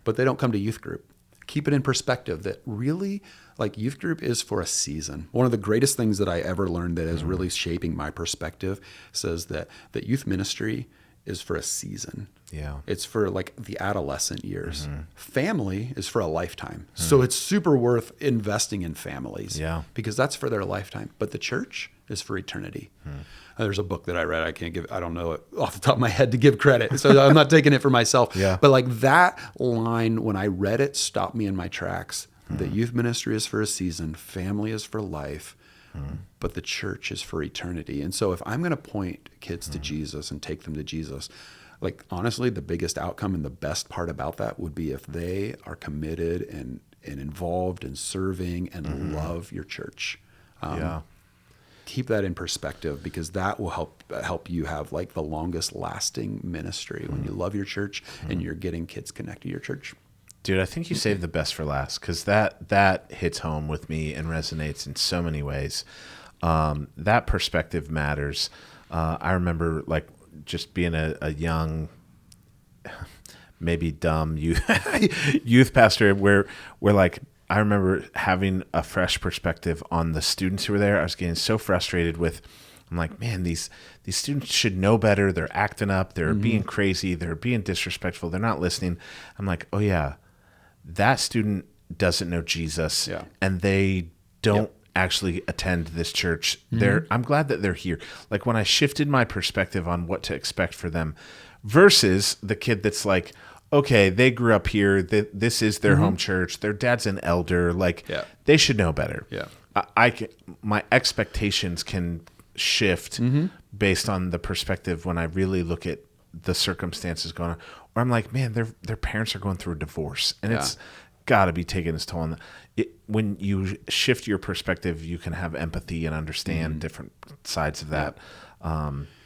but they don't come to youth group. Keep it in perspective that really, like, youth group is for a season. One of the greatest things that I ever learned that is really shaping my perspective says that youth ministry is for a season. Yeah. It's for like the adolescent years. Family is for a lifetime. So it's super worth investing in families because that's for their lifetime. But the church is for eternity. There's a book that I read. I don't know it off the top of my head to give credit. So I'm not taking it for myself. But like that line, when I read it, stopped me in my tracks. The youth ministry is for a season. Family is for life. But the church is for eternity. And so if I'm going to point kids to Jesus and take them to Jesus, like honestly, the biggest outcome and the best part about that would be if they are committed and involved in serving and love your church. Keep that in perspective because that will help you have like the longest lasting ministry when you love your church and you're getting kids connected to your church. Dude, I think you saved the best for last because that hits home with me and resonates in so many ways. That perspective matters. I remember like just being a young maybe dumb youth pastor where like, I remember having a fresh perspective on the students who were there. I was getting so frustrated with, I'm like, man, these students should know better. They're acting up. They're being crazy. They're being disrespectful. They're not listening. I'm like, oh yeah, that student doesn't know Jesus, and they don't actually attend this church. I'm glad that they're here. Like when I shifted my perspective on what to expect for them versus the kid that's like, okay, they grew up here. This is their home church. Their dad's an elder. Like they should know better. Yeah. My expectations can shift based on the perspective when I really look at the circumstances going on. Or I'm like, man, their parents are going through a divorce, and it's got to be taking its toll on them. When you shift your perspective, you can have empathy and understand different sides of that.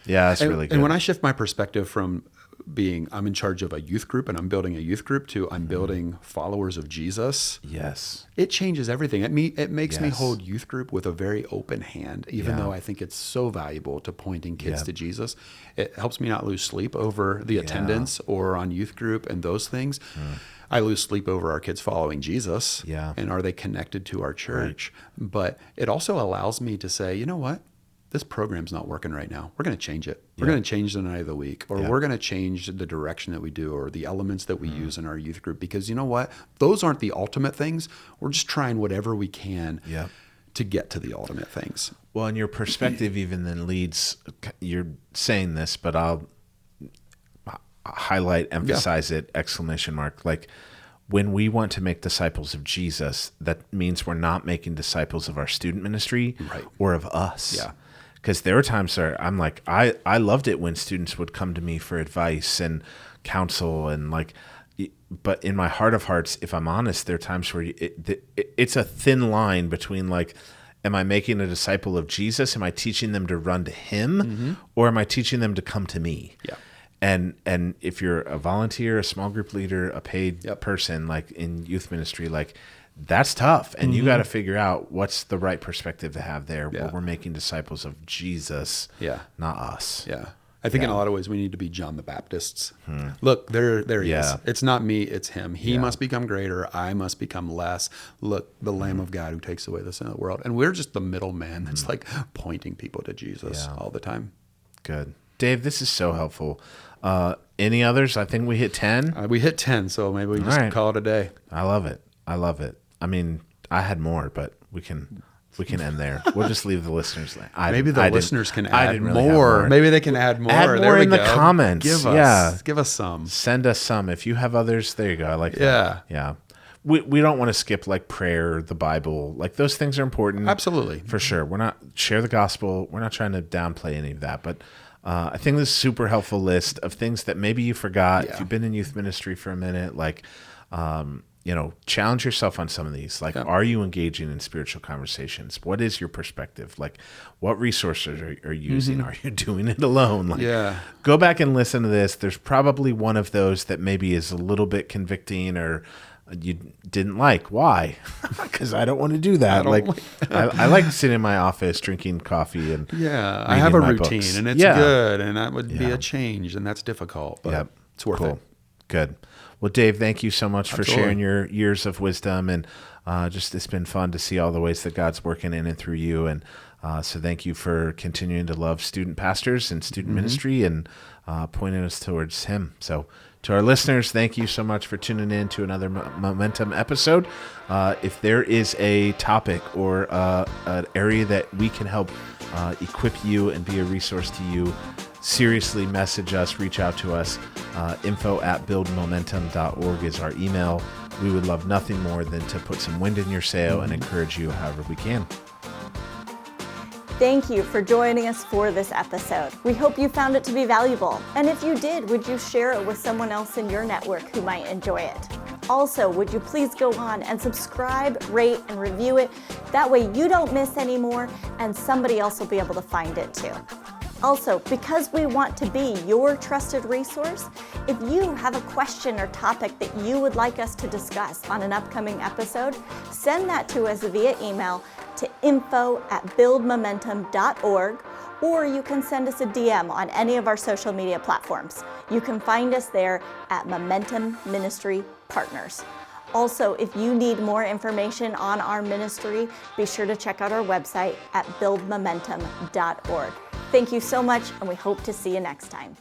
It's really good. And when I shift my perspective from being I'm in charge of a youth group and I'm building a youth group to I'm building followers of Jesus. Yes. It changes everything. It makes me hold youth group with a very open hand, even though I think it's so valuable to pointing kids to Jesus. It helps me not lose sleep over the attendance or on youth group and those things. I lose sleep over our kids following Jesus and are they connected to our church? Right. But it also allows me to say, you know what? This program's not working right now. We're going to change it. We're going to change the night of the week, or we're going to change the direction that we do or the elements that we use in our youth group, because you know what? Those aren't the ultimate things. We're just trying whatever we can to get to the ultimate things. Well, and your perspective even then leads, you're saying this, but I'll highlight, emphasize it, exclamation mark. Like when we want to make disciples of Jesus, that means we're not making disciples of our student ministry or of us. Yeah. Because there were times where I'm like, I loved it when students would come to me for advice and counsel and like, but in my heart of hearts, if I'm honest, there are times where it's a thin line between like, am I making a disciple of Jesus? Am I teaching them to run to him or am I teaching them to come to me? Yeah. And if you're a volunteer, a small group leader, a paid person like in youth ministry, like that's tough. And you got to figure out what's the right perspective to have there where we're making disciples of Jesus, not us. Yeah. I think in a lot of ways we need to be John the Baptists. Look, there he is. It's not me, it's him. He must become greater. I must become less. Look, the Lamb of God who takes away the sin of the world. And we're just the middleman that's like pointing people to Jesus all the time. Good. Dave, this is so helpful. Any others? I think we hit 10. We hit 10, so maybe we just call it a day. I love it. I mean, I had more, but we can end there. We'll just leave the listeners. Maybe the listeners can add more. Maybe they can add more. Add more in the comments. Give us some. Send us some. If you have others, there you go. I like that. Yeah. We don't want to skip like prayer, the Bible. Like those things are important. Absolutely. For sure. We're not share the gospel. We're not trying to downplay any of that, but I think this is a super helpful list of things that maybe you forgot. If you've been in youth ministry for a minute, like, challenge yourself on some of these. Like, are you engaging in spiritual conversations? What is your perspective? Like, what resources are you using? Are you doing it alone? Like, go back and listen to this. There's probably one of those that maybe is a little bit convicting or you didn't like. Why? Because I don't want to do that. I like sitting in my office drinking coffee and I have a routine books. And it's good, and that would be a change, and that's difficult, but it's worth it. Good. Well, Dave, thank you so much for sharing your years of wisdom, and it's been fun to see all the ways that God's working in and through you, and so thank you for continuing to love student pastors and student ministry and pointing us towards him. So to our listeners, thank you so much for tuning in to another Momentum episode. If there is a topic or an area that we can help equip you and be a resource to you, seriously message us, reach out to us. info@buildmomentum.org is our email. We would love nothing more than to put some wind in your sail and encourage you however we can. Thank you for joining us for this episode. We hope you found it to be valuable. And if you did, would you share it with someone else in your network who might enjoy it? Also, would you please go on and subscribe, rate, and review it? That way you don't miss any more and somebody else will be able to find it too. Also, because we want to be your trusted resource, if you have a question or topic that you would like us to discuss on an upcoming episode, send that to us via email to info@buildmomentum.org or you can send us a DM on any of our social media platforms. You can find us there at Momentum Ministry Partners. Also, if you need more information on our ministry, be sure to check out our website at buildmomentum.org. Thank you so much, and we hope to see you next time.